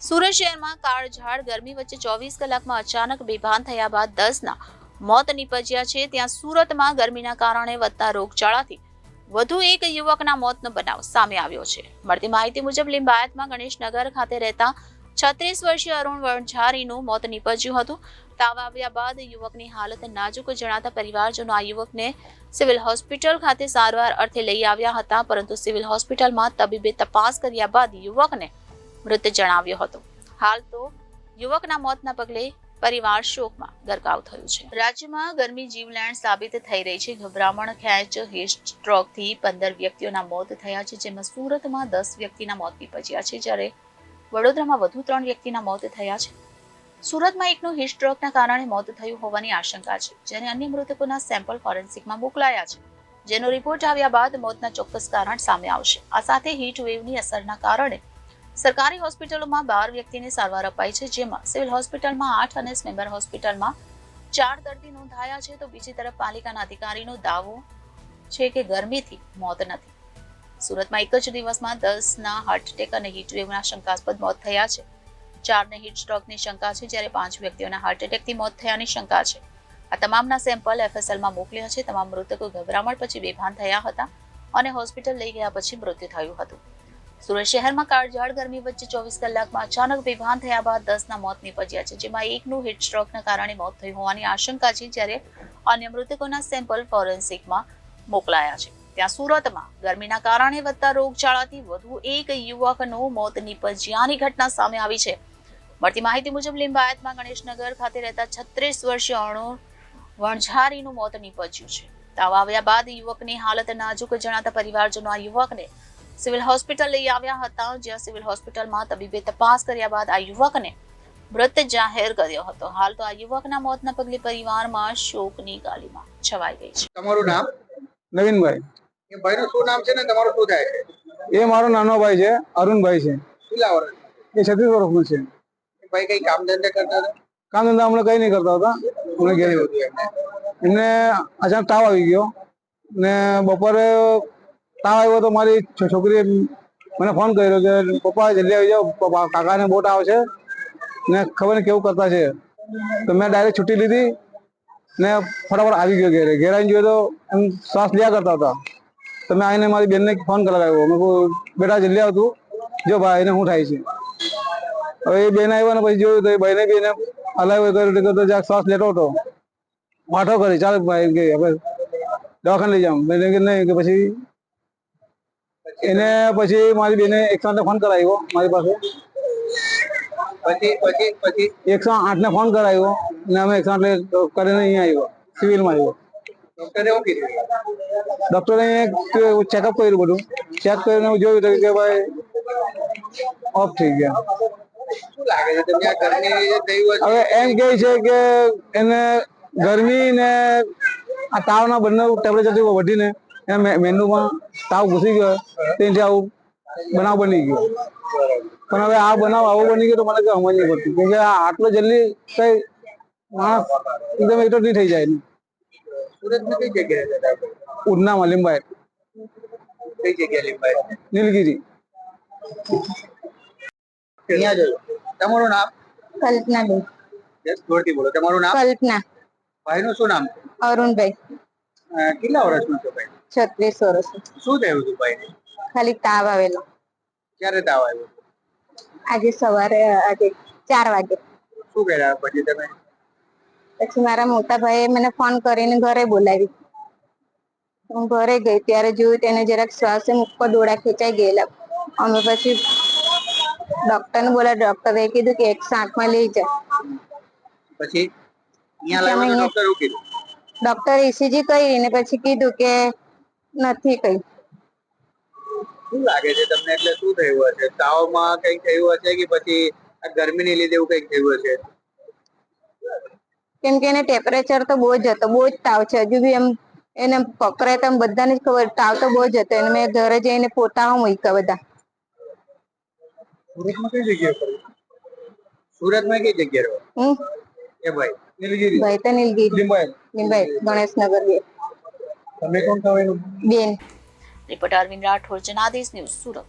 સુરત શહેરમાં કાળઝાળ ગરમી વચ્ચે 24 કલાકમાં અચાનક બેભાન થયા બાદ 10ના મોત નીપજ્યા છે. ત્યાં સુરતમાં ગરમીના કારણે વધતા રોગચાળાથી વધુ એક યુવકના મોતનો બનાવ સામે આવ્યો છે. મળતી માહિતી મુજબ લિંબાયતમાં ગણેશનગર ખાતે રહેતા 36 વર્ષીય અરુણ વણઝારીનું મોત નીપજ્યું હતું. તાવ આવ્યા બાદ યુવકની હાલત નાજુક જણાતા પરિવારજનો આ યુવકને સિવિલ હોસ્પિટલ ખાતે સારવાર અર્થે લઈ આવ્યા હતા, પરંતુ સિવિલ હોસ્પિટલમાં તબીબે તપાસ કર્યા બાદ યુવકને મૃત જણાવ્યો હતો. હાલ તો યુવકના મોતના પગલે પરિવાર શોકમાં ગરકાવ થયું છે. રાજ્યમાં ગરમી જીવલેણ સાબિત થઈ રહી છે. ગભરામણ ખેંચ હીટ સ્ટ્રોકથી 15 વ્યક્તિઓના મોત થયા છે, જેમાં સુરતમાં 10 વ્યક્તિના મોત નીપજ્યા છે, જ્યારે વડોદરામાં વધુ 3 વ્યક્તિના મોત થયા છે. સુરતમાં એકનું હીટ સ્ટ્રોકના કારણે મોત થયું હોવાની આશંકા છે, જ્યારે અન્ય મૃતકોના સેમ્પલ ફોરેન્સિકમાં મોકલાયા છે, જેનો રિપોર્ટ આવ્યા બાદ મોતના ચોક્કસ કારણ સામે આવશે. આ સાથે હીટ વેવની અસરના કારણે સરકારી હોસ્પિટલોમાં 12 વ્યક્તિને સારવાર અપાઈ છે, જેમાં સિવિલ હોસ્પિટલમાં 8 અને સ્મેમ્બર હોસ્પિટલમાં 4 દર્દી નોંધાયા છે. તો બીજી તરફ પાલિકાના અધિકારીનો દાવો છે કે ગરમીથી મોત નથી. સુરતમાં એક જ દિવસમાં 10ના હાર્ટ એટેક અને હીટ વેવના શંકાસ્પદ મોત થયા છે. 4ને હીટ સ્ટ્રોકની શંકા છે, જ્યારે 5 વ્યક્તિઓના હાર્ટ એટેકથી મોત થયાની શંકા છે. આ તમામના સેમ્પલ FSLમાં મોકલ્યા છે. તમામ મૃતકો ગભરામણ પછી બેભાન થયા હતા અને હોસ્પિટલ લઈ ગયા પછી મૃત્યુ થયું હતું. સુરત શહેરમાં કાળઝાળ ગરમી વચ્ચે 24 કલાકમાં અચાનક બેભાન થયા બાદ 10ના મોત નીપજ્યા છે, જેમાં એકનું હીટ સ્ટ્રોકના કારણે મોત થયું હોવાની આશંકા છે, જ્યારે અન્ય મૃતકોના સેમ્પલ ફોરેન્સિકમાં મોકલાયા છે. ત્યાં સુરતમાં ગરમીના કારણે વધતા રોગચાળાથી વધુ એક યુવકનું મોત નીપજ્યાની ઘટના સામે આવી છે. મળતી માહિતી મુજબ લિંબાયતમાં ગણેશનગર ખાતે રહેતા 36 વર્ષીય અરુણ વણઝારીનું મોત નીપજ્યું છે. તાવ આવ્યા બાદ યુવકની હાલત નાજુક જણાતા પરિવારજનો આ યુવકને સિવિલ હોસ્પિટલ લઈ આવ્યા હતા, જ્યાં સિવિલ હોસ્પિટલમાં તબીબે તપાસ કર્યા બાદ આ યુવકને મૃત જાહેર કર્યો હતો. હાલ તો આ યુવકના મોતના પગલે પરિવારમાં શોકની ગાલીમાં છવાઈ ગઈ છે. તમારું નામ? નવીનભાઈ. એ ભાઈનું શું નામ છે ને તમારું શું થાય છે? એ મારો નાનો ભાઈ છે, અરુણભાઈ છે. કેટલા વર્ષ? એ 36 વર્ષનો છે. એ ભાઈ કઈ કામ ધંધા કરતા હતા? કામ ધંધા હમણાં કઈ નહીં કરતા હતા. હમણાં ઘેર કેવું હતું એમને? એમને અચાનક તાવ આવી ગયો ને બપોરે તાવ આવ્યો તો મારી છોકરીએ મને ફોન કર્યો કે પપ્પા જલ્દી આવી જાઓ, કાકાને બોટ આવશે ને ખબર નહીં કેવું કરતા છે. તો મેં ડાયરેક્ટ છૂટી લીધી ને ફટાફટ આવી ગયો ઘેરે. ઘેર આવીને જોયો તો એમ શ્વાસ લ્યા કરતા હતા. તો મેં આવીને મારી બેનને ફોન કરાવ્યો. મેં કહું બેટા જલ્દી આવતું જો ભાઈ એને શું થાય છે. હવે એ બેન આવ્યા ને પછી જોયું તો એ ભાઈને બી એને હલાવ્યો કર્યો જ્યાં શ્વાસ લેતો હતો. વાંઠો કરી ચાલ ભાઈ કે હવે દવાખાને લઈ જાઉં. મેં નહીં કે પછી એને પછી મારી બેને 108 ફોન કરાવ્યો મારી પાસે. પછી 108 ને ફોન કરાવ્યો ને અમે 108 કરીને અહીંયા આવ્યો, સિવિલમાં આવ્યો. ડોક્ટરે શું કીધું? ડોક્ટરે ચેકઅપ કર્યું, બધું ચેક કરીને જોયું તો કે ભાઈ ઓફ થઈ ગયા. શું લાગે છે તમને આ ગરમી થયું હશે? હવે એમ કહે છે કે એને ગરમી ને આ તાવના બંને ટેમ્પરેચરથી વધીને એના મેન્યુમાં તાવ ઘૂસી ગયો, તેથી આવું બનાવ બની ગયો. પણ હવે આ બનાવ આવો બની ગયો તો મને કઈ સમજ નહીં પડતી, કેમ કે આટલો જલ્દી કઈ માણસ એકદમ એટલો નહીં થઈ જાય ને. સુરતમાં કઈ જગ્યાએ હતા? ઉધનામાં લિંબાયત, કઈ જગ્યાએ લીંબાય? નીલગીરી. અહીંયા જોયું. તમારું નામ? કલ્પનાબેન. જોરથી બોલો. તમારું નામ? કલ્પના. ભાઈનું શું નામ છે? અરુણભાઈ. કેટલા વર્ષનો છે ભાઈ? 36 વર્ષ. શું થયું હતું ભાઈને? ખાલી તાવ આવેલો. ક્યારે તાવ આવ્યો? આજે સવારે 4 વાગે. શું કર્યા પછી તમે? પછી મારા મોટા ભાઈએ મને ફોન કરીને ઘરે બોલાવી. હું ઘરે ગઈ ત્યારે જોયું તેને જરાક શ્વાસ ઉપર ડોળા ખેંચાઈ ગયેલા. અમે પછી ડોક્ટરને બોલાવ્યા. ડોક્ટરે કીધું કે 108 માં લઈ જા. પછી અહીંયા લાવવાનું ડોક્ટર શું કીધું? ડોક્ટરે ECG કરી ને પછી કીધું કે નથી કઈ. શું લાગે છે તમને? એટલે શું થયું હશે? તાવમાં કઈ થયું હશે કે પછી આ ગરમીને લીધે એવું કઈક થયું હશે? કેમ કે એને ટેમ્પરેચર તો બહુ જ હતો, બહુ જ તાવ છે. હજુ બી એમ એને પકડે તો બધાને જ ખબર તાવ તો બહુ જ હતો. એને મેં ઘરે જઈને પોતામાં મૂક્યા બધા. સુરતમાં કઈ જગ્યાએ ફર્યું? સુરતમાં કઈ જગ્યાએ રહો? એ ભાઈ નીલગીરી. ભાઈ તો નીલગીરી, લિંબાયત. ગણેશનગર બે. તમે કોણ કહેવાય? બેન. Reporter Arvind Rathod, Janadesh news, Surat.